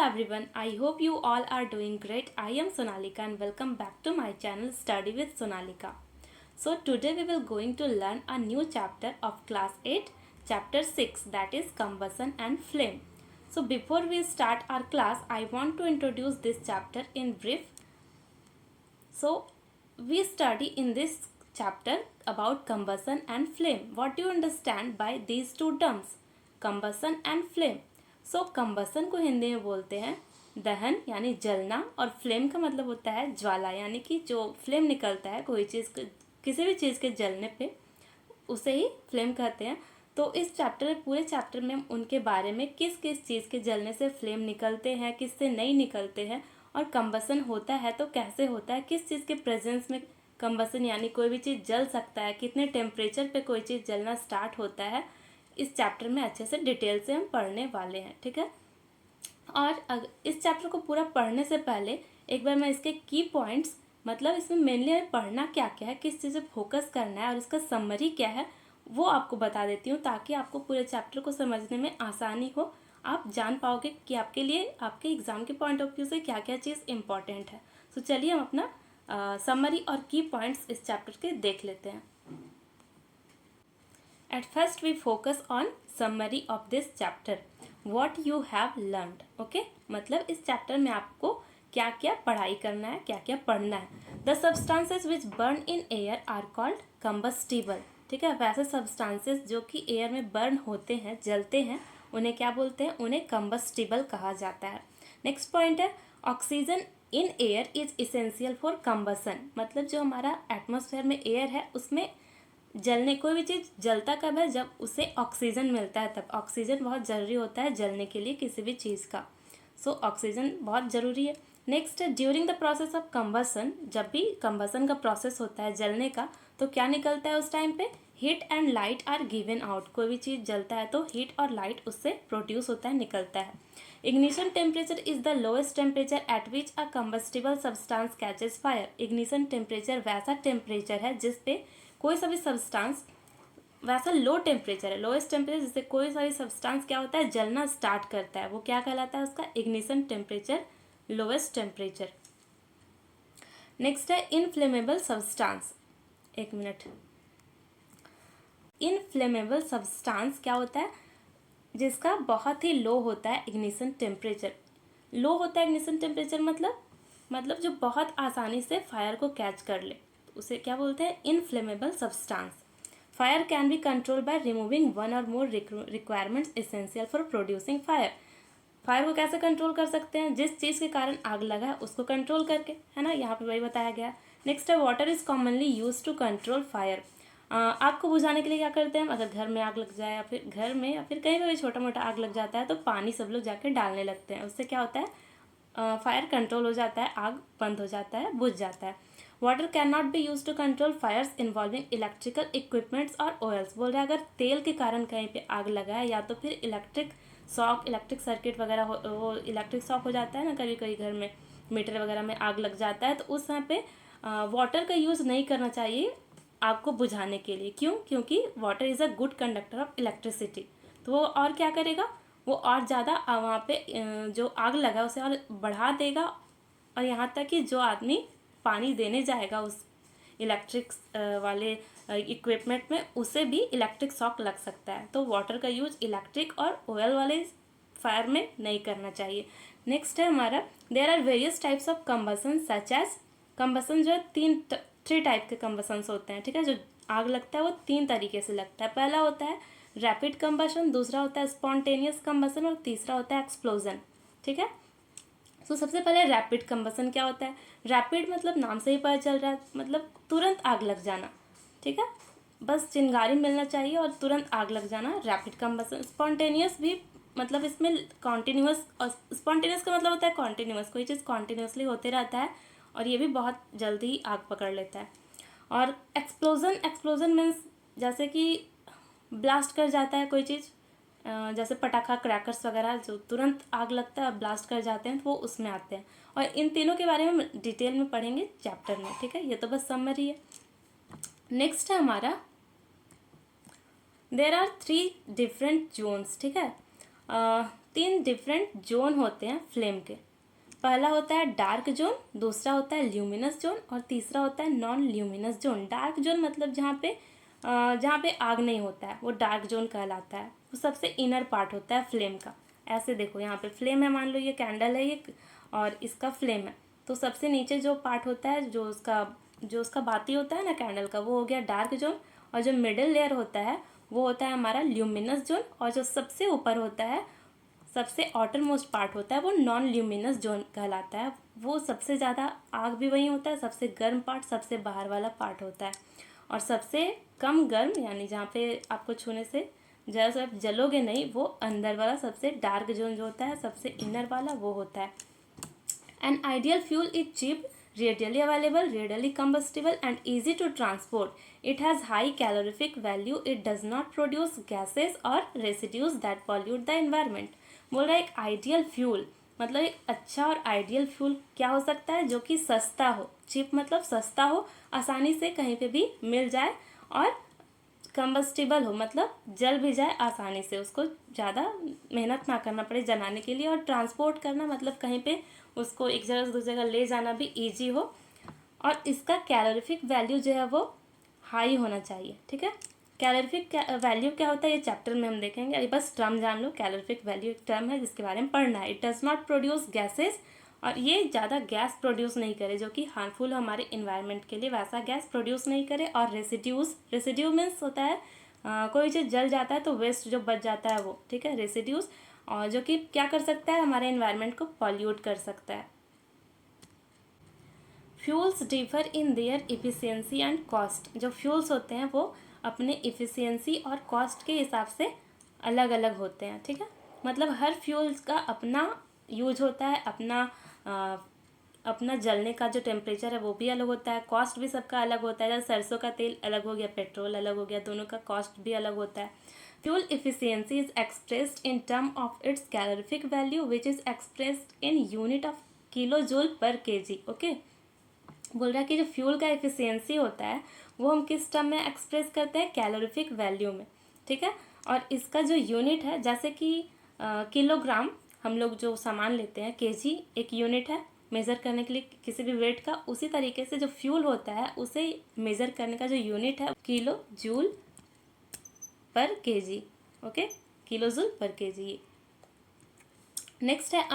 everyone, I hope you all are doing great. I am Sonalika and welcome back to my channel Study with Sonalika. So today we will going to learn a new chapter of class 8, chapter 6, that is combustion and flame. So before we start our class, I want to introduce this chapter in brief. So we study in this chapter about combustion and flame. What do you understand by these two terms, combustion and flame? So combustion को हिंदी में बोलते हैं दहन यानी जलना, और flame का मतलब होता है ज्वाला, यानी कि जो फ्लेम निकलता है कोई चीज़, किसी भी चीज़ के जलने पे उसे ही फ्लेम कहते हैं. तो इस चैप्टर में, पूरे चैप्टर में हम उनके बारे में किस किस चीज़ के जलने से फ्लेम निकलते हैं, किससे नहीं निकलते हैं, और कंबसन होता है तो कैसे होता है, किस चीज़ के प्रेजेंस में कंबसन यानी कोई भी चीज़ जल सकता है, कितने टेम्परेचर पे कोई चीज़ जलना स्टार्ट होता है, इस चैप्टर में अच्छे से डिटेल से हम पढ़ने वाले हैं. ठीक है. और इस चैप्टर को पूरा पढ़ने से पहले एक बार मैं इसके की पॉइंट्स, मतलब इसमें मेनली हमें पढ़ना क्या क्या है, किस चीज़ पे फोकस करना है और इसका समरी क्या है, वो आपको बता देती हूँ, ताकि आपको पूरे चैप्टर को समझने में आसानी हो. आप जान पाओगे कि आपके लिए, आपके एग्ज़ाम के पॉइंट ऑफ व्यू से क्या क्या चीज़ इंपॉर्टेंट है. तो चलिए हम अपना समरी और की पॉइंट्स इस चैप्टर के देख लेते हैं. At first we focus on summary of this chapter. What you have learned. Okay? मतलब इस चैप्टर में आपको क्या क्या पढ़ाई करना है, क्या क्या पढ़ना है. The substances which burn in air are called combustible. ठीक है. वैसे substances जो कि एयर में बर्न होते हैं, जलते हैं, उन्हें क्या बोलते हैं, उन्हें combustible कहा जाता है. नेक्स्ट पॉइंट है oxygen in air is essential for combustion. मतलब जो हमारा एटमॉस्फेयर में एयर है उसमें जलने, कोई भी चीज़ जलता कब है, जब उसे ऑक्सीजन मिलता है, तब ऑक्सीजन बहुत ज़रूरी होता है जलने के लिए किसी भी चीज़ का. सो ऑक्सीजन बहुत ज़रूरी है. नेक्स्ट है during the process of combustion. जब भी कंबसन का प्रोसेस होता है जलने का, तो क्या निकलता है उस टाइम पे, heat and light are given out. कोई भी चीज़ जलता है तो हीट और लाइट उससे प्रोड्यूस होता है, निकलता है. Ignition temperature is the lowest temperature at which a combustible substance catches fire. Ignition temperature वैसा टेम्परेचर है जिस पे कोई सा भी सब्सटेंस, वैसा लो टेम्परेचर है, लोएस्ट टेम्परेचर जिससे कोई सा भी सब्सटेंस क्या होता है, जलना स्टार्ट करता है, वो क्या कहलाता है, उसका ignition temperature, lowest temperature. Next है इनफ्लेमेबल सब्सटेंस. एक मिनट. इनफ्लेमेबल सब्सटेंस क्या होता है, जिसका बहुत ही लो होता है इग्निशन टेम्परेचर. लो होता है इग्निशन टेम्परेचर मतलब जो बहुत आसानी से फायर को कैच कर ले, उसे क्या बोलते हैं, inflammable substance. Fire can be control by removing one or more requirements essential for producing fire. Fire को कैसे कंट्रोल कर सकते हैं, जिस चीज़ के कारण आग लगा है उसको कंट्रोल करके, है ना, यहाँ पे वही बताया गया. नेक्स्ट है water is commonly use to control fire. आग को बुझाने के लिए क्या करते हैं, अगर घर में आग लग जाए या फिर घर में या फिर कहीं पर भी छोटा मोटा आग लग जाता है तो पानी सब लोग जाके डालने लगते हैं. उससे क्या होता है, फायर कंट्रोल हो जाता है, आग बंद हो जाता है, बुझ जाता है. Water can not be use to control fires involving electrical equipments और ऑयल्स. बोल रहे हैं अगर तेल के कारण कहीं पे आग लगा है या तो फिर इलेक्ट्रिक शॉक, इलेक्ट्रिक सर्किट वगैरह वो इलेक्ट्रिक शॉक हो जाता है ना, कभी कभी घर में मीटर वगैरह में आग लग जाता है, तो उस समय पे वाटर का यूज़ नहीं करना चाहिए आग को बुझाने के लिए. क्यों? क्योंकि water is a good conductor of electricity. तो वो और क्या करेगा, वो और ज़्यादा वहाँ पे जो आग लगा उसे और बढ़ा देगा, और यहाँ तक कि जो आदमी पानी देने जाएगा उस इलेक्ट्रिक वाले इक्विपमेंट में, उसे भी इलेक्ट्रिक शॉक लग सकता है. तो वाटर का यूज इलेक्ट्रिक और ऑयल वाले फायर में नहीं करना चाहिए. नेक्स्ट है हमारा there are various types of combustion such as. Combustion जो है थ्री टाइप के कंबसन्स होते हैं. ठीक है. जो आग लगता है वो 3 तरीके से लगता है. पहला होता है रैपिड कंबशन, दूसरा होता है स्पॉन्टेनियस कंबसन, और तीसरा होता है एक्सप्लोजन. ठीक है. तो सबसे पहले रैपिड कंबसन क्या होता है. रैपिड मतलब नाम से ही पता चल रहा है, मतलब तुरंत आग लग जाना. ठीक है. बस चिंगारी मिलना चाहिए और तुरंत आग लग जाना, रैपिड कंबसन. स्पॉन्टेनियस भी मतलब इसमें कॉन्टिन्यूस, और स्पॉन्टेनियस का मतलब होता है कॉन्टिन्यूस, कोई चीज़ कॉन्टिन्यूसली होते रहता है और ये भी बहुत जल्दी ही आग पकड़ लेता है. और एक्सप्लोजन मीन्स जैसे कि ब्लास्ट कर जाता है कोई चीज़, जैसे पटाखा, क्रैकर्स वगैरह, जो तुरंत आग लगता है और ब्लास्ट कर जाते हैं, तो वो उसमें आते हैं. और इन तीनों के बारे में डिटेल में पढ़ेंगे चैप्टर में. ठीक है. ये तो बस समरी है. नेक्स्ट है हमारा देर आर 3 डिफरेंट जोन्स. ठीक है. 3 डिफरेंट जोन होते हैं फ्लेम के। पहला होता है डार्क जोन, दूसरा होता है ल्यूमिनस जोन और तीसरा होता है non luminous zone. Dark zone मतलब जहाँ पे आग नहीं होता है वो डार्क जोन कहलाता है। वो सबसे इनर पार्ट होता है फ्लेम का। ऐसे देखो यहाँ पे फ्लेम है, मान लो ये कैंडल है ये और इसका फ्लेम है, तो सबसे नीचे जो पार्ट होता है जो उसका बाती होता है ना कैंडल का, वो हो गया डार्क जोन। और जो मिडिल लेयर होता है वो होता है हमारा ल्यूमिनस जोन। और जो सबसे ऊपर होता है, सबसे आउटर मोस्ट पार्ट होता है, वो नॉन ल्यूमिनस जोन कहलाता है। वो सबसे ज़्यादा आग भी वहीं होता है, सबसे गर्म पार्ट सबसे बाहर वाला पार्ट होता है। और सबसे कम गर्म यानी जहाँ पे आपको छूने से ज़रा सा आप जलोगे नहीं, वो अंदर वाला सबसे डार्क जोन जो होता है, सबसे इनर वाला, वो होता है। An ideal fuel is cheap, readily available, readily combustible and easy to transport. It has high calorific value. It does not produce gases or residues that pollute the environment. बोल रहा है एक आइडियल फ्यूल मतलब एक अच्छा और ideal fuel क्या हो सकता है, जो कि सस्ता हो। चीप मतलब सस्ता हो, आसानी से कहीं पे भी मिल जाए, और कंबस्टिबल हो मतलब जल भी जाए आसानी से, उसको ज़्यादा मेहनत ना करना पड़े जलाने के लिए। और ट्रांसपोर्ट करना मतलब कहीं पे उसको एक जगह से दूसरी जगह ले जाना भी इजी हो। और इसका कैलोरीफिक वैल्यू जो है वो हाई होना चाहिए। ठीक है, कैलोरीफिक वैल्यू क्या होता है ये चैप्टर में हम देखेंगे। अभी बस टर्म जान लो, कैलोरीफिक वैल्यू एक टर्म है जिसके बारे में पढ़ना है। It does not produce gases, और ये ज़्यादा गैस प्रोड्यूस नहीं करे जो कि हार्मफुल हमारे इन्वायरमेंट के लिए, वैसा गैस प्रोड्यूस नहीं करे। और रेसिड्यू मीन्स होता है कोई चीज़ जल जाता है तो वेस्ट जो बच जाता है वो, ठीक है, रेसिड्यूज, और जो कि क्या कर सकता है, हमारे इन्वायरमेंट को पॉल्यूट कर सकता है। Fuels differ in their efficiency and cost. जो फ्यूल्स होते हैं वो अपने इफ़िशियंसी और कॉस्ट के हिसाब से अलग अलग होते हैं। ठीक है, मतलब हर फ्यूल्स का अपना यूज होता है, अपना जलने का जो टेम्परेचर है वो भी अलग होता है, कॉस्ट भी सबका अलग होता है। जैसे सरसों का तेल अलग हो गया, पेट्रोल अलग हो गया, दोनों का कॉस्ट भी अलग होता है। Fuel efficiency is expressed in term of its calorific value which is expressed in unit of kilo joule per KG. Okay, बोल रहा है कि जो फ्यूल का एफिशिएंसी होता है वो हम किस टर्म में एक्सप्रेस करते हैं, कैलोरीफिक वैल्यू में। ठीक है, और इसका जो यूनिट है, जैसे कि किलोग्राम हम लोग जो सामान लेते हैं, केजी एक यूनिट है मेज़र करने के लिए किसी भी वेट का, उसी तरीके से जो फ्यूल होता है उसे मेज़र करने का जो यूनिट है kilo joule per KG. Okay, kilo joule per KG. Next है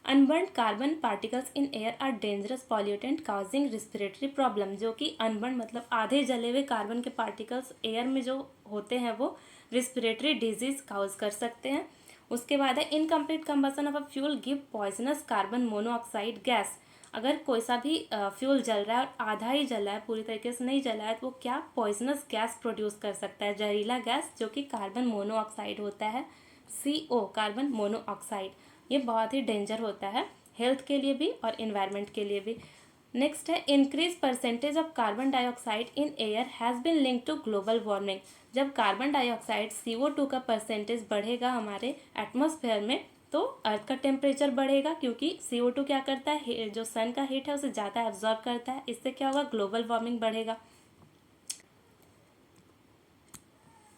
unburned carbon particles in air are dangerous pollutant causing respiratory problem. जो कि अनबर्न मतलब आधे जले हुए कार्बन के पार्टिकल्स एयर में जो होते हैं वो रिस्पिरेटरी डिजीज काउज कर सकते हैं। उसके बाद है incomplete combustion of a fuel give poisonous carbon monoxide gas. अगर कोई सा भी फ्यूल जल रहा है और आधा ही जला है, पूरी तरीके से नहीं जला है, तो वो क्या पॉइजनस गैस प्रोड्यूस कर सकता है, जहरीला गैस, जो कि कार्बन मोनोऑक्साइड होता है, CO, कार्बन मोनोऑक्साइड। ये बहुत ही डेंजर होता है हेल्थ के लिए भी और इन्वायरमेंट के लिए भी। नेक्स्ट है increase percentage of carbon dioxide in air has been link to global warming. जब कार्बन डाइऑक्साइड CO2 का परसेंटेज बढ़ेगा हमारे एटमॉस्फेयर में तो अर्थ का टेम्परेचर बढ़ेगा, क्योंकि CO2 क्या करता है, जो सन का हीट है उसे ज़्यादा एब्जॉर्ब करता है। इससे क्या होगा, ग्लोबल वार्मिंग बढ़ेगा।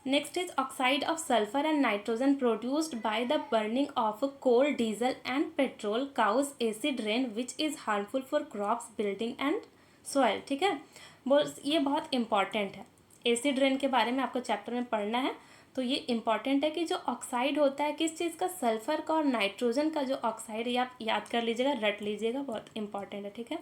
Next is oxide of sulfur and nitrogen produced by the burning of coal, diesel and petrol cause acid rain which is harmful for crops, building and soil। ठीक है, ये बहुत इंपॉर्टेंट है। एसिड रेन के बारे में आपको चैप्टर में पढ़ना है, तो ये इंपॉर्टेंट है कि जो ऑक्साइड होता है किस चीज़ का, सल्फर का और नाइट्रोजन का जो ऑक्साइड, ये आप याद कर लीजिएगा, रट लीजिएगा, बहुत इंपॉर्टेंट है। ठीक है,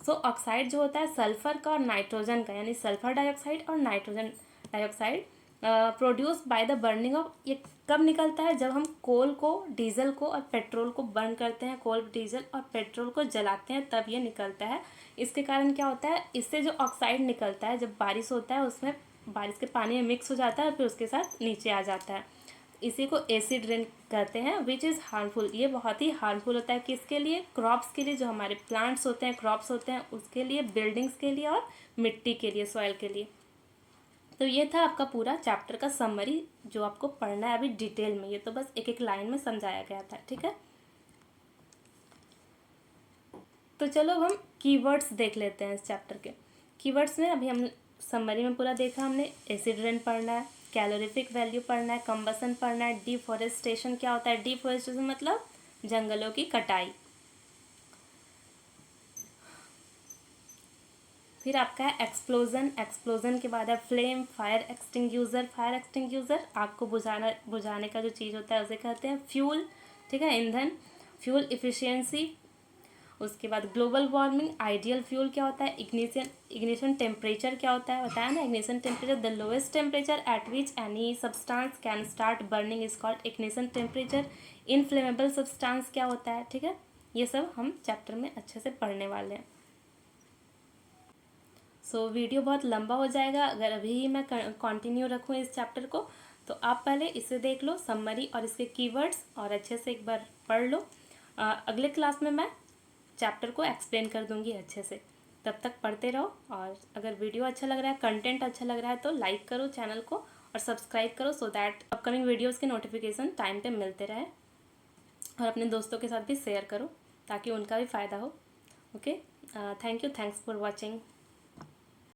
सो ऑक्साइड जो होता है सल्फर का और नाइट्रोजन का, यानी सल्फर डाइऑक्साइड और nitrogen dioxide produce by the burning of, ये कब निकलता है, जब हम कोल को, डीजल को और पेट्रोल को बर्न करते हैं, कोल, डीजल और पेट्रोल को जलाते हैं, तब ये निकलता है। इसके कारण क्या होता है, इससे जो ऑक्साइड निकलता है जब बारिश होता है उसमें बारिश के पानी में मिक्स हो जाता है और फिर उसके साथ नीचे आ जाता है। इसी को एसिड रेन कहते हैं, विच इज़ हार्मफुल। ये बहुत ही हार्मफुल होता है किसके लिए, क्रॉप्स के लिए, जो हमारे प्लांट्स होते हैं, क्रॉप्स होते हैं उसके लिए, बिल्डिंग्स के लिए और मिट्टी के लिए, सॉइल के लिए। तो ये था आपका पूरा चैप्टर का समरी जो आपको पढ़ना है अभी डिटेल में। ये तो बस एक एक लाइन में समझाया गया था। ठीक है, तो चलो अब हम कीवर्ड्स देख लेते हैं इस चैप्टर के। कीवर्ड्स में अभी हम समरी में पूरा देखा हमने, एसिड रेन पढ़ना है, कैलोरीफिक वैल्यू पढ़ना है, कंबसन पढ़ना है, डिफॉरेस्टेशन क्या होता है, डिफॉरेस्टेशन मतलब जंगलों की कटाई। फिर आपका है एक्सप्लोजन, एक्सप्लोजन के बाद है flame, fire extinguisher, fire extinguisher आग को बुझाने का जो चीज़ होता है उसे कहते हैं फ्यूल, ठीक है, ईंधन, फ्यूल इफिशियंसी। उसके बाद ग्लोबल वार्मिंग, आइडियल फ्यूल क्या होता है, इग्निशन टेम्परेचर क्या होता है, बताया ना, ignition temperature the lowest temperature at which any substance can start burning is called ignition temperature. Inflammable substance क्या होता है, ठीक है, ये सब हम चैप्टर में अच्छे से पढ़ने वाले हैं। वीडियो बहुत लंबा हो जाएगा अगर अभी ही मैं कंटिन्यू रखूँ इस चैप्टर को, तो आप पहले इसे देख लो समरी और इसके कीवर्ड्स और अच्छे से एक बार पढ़ लो। अगले क्लास में मैं चैप्टर को एक्सप्लेन कर दूंगी अच्छे से, तब तक पढ़ते रहो। और अगर वीडियो अच्छा लग रहा है, कंटेंट अच्छा लग रहा है तो लाइक करो चैनल को और सब्सक्राइब करो सो दैट अपकमिंग वीडियोज़ के नोटिफिकेशन टाइम पे मिलते रहे। और अपने दोस्तों के साथ भी शेयर करो ताकि उनका भी फ़ायदा हो। Okay, thank you, thanks for watching.